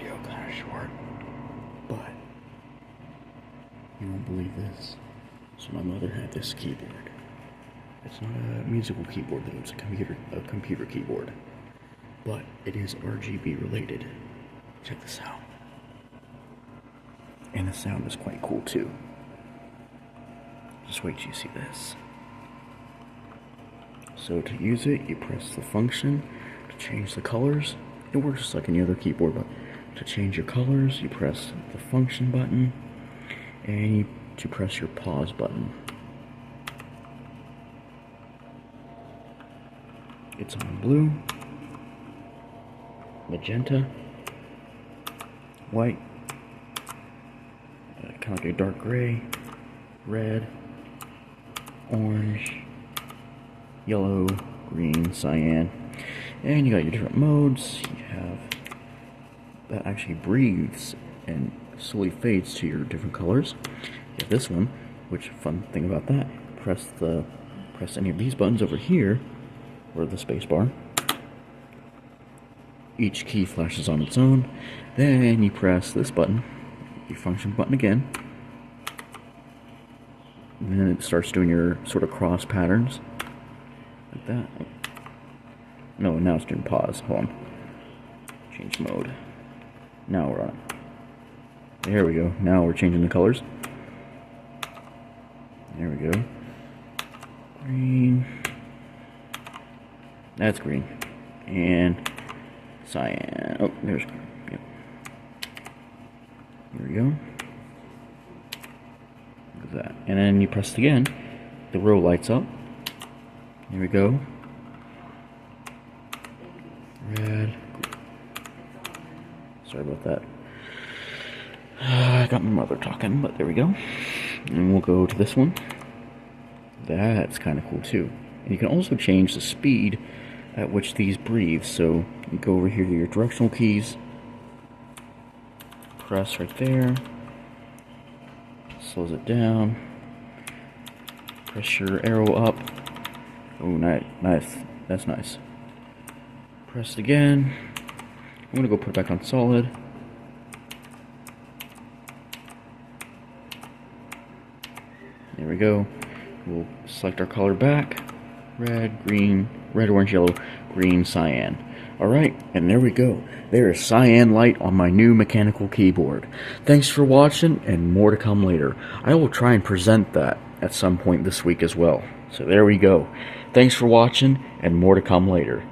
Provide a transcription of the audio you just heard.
video kind of short, but you won't believe this. So my mother had this keyboard. It's not a musical keyboard though, it's a computer keyboard. But it is RGB related. Check this out. And the sound is quite cool too. Just wait till you see this. So to use it, you press the function to change the colors. It works just like any other keyboard, but to change your colors, you press the function button, and to press your pause button. It's on blue, magenta, white, kind of like a dark gray, red, orange, yellow, green, cyan, and you got your different modes. You have that actually breathes and slowly fades to your different colors. You have this one, which fun thing about that, press any of these buttons over here, or the space bar. Each key flashes on its own. Then you press this button, your function button again. And then it starts doing your sort of cross patterns. Like that. No, now it's doing pause. Hold on. Change mode. Now we're on it. There we go. Now we're changing the colors. There we go. Green. That's green. And cyan. Oh, there's green. Yep. Here we go. Look at that. And then you press it again. The row lights up. Here we go. Red. Sorry about that. I got my mother talking, but there we go. And we'll go to this one. That's kind of cool too. And you can also change the speed at which these breathe. So you go over here to your directional keys. Press right there. Slows it down. Press your arrow up. Oh, nice. That's nice. Press it again. I'm going to go put it back on solid. There we go. We'll select our color back. Red, orange, yellow, green, cyan. Alright, and there we go. There is cyan light on my new mechanical keyboard. Thanks for watching, and more to come later. I will try and present that at some point this week as well. So there we go. Thanks for watching, and more to come later.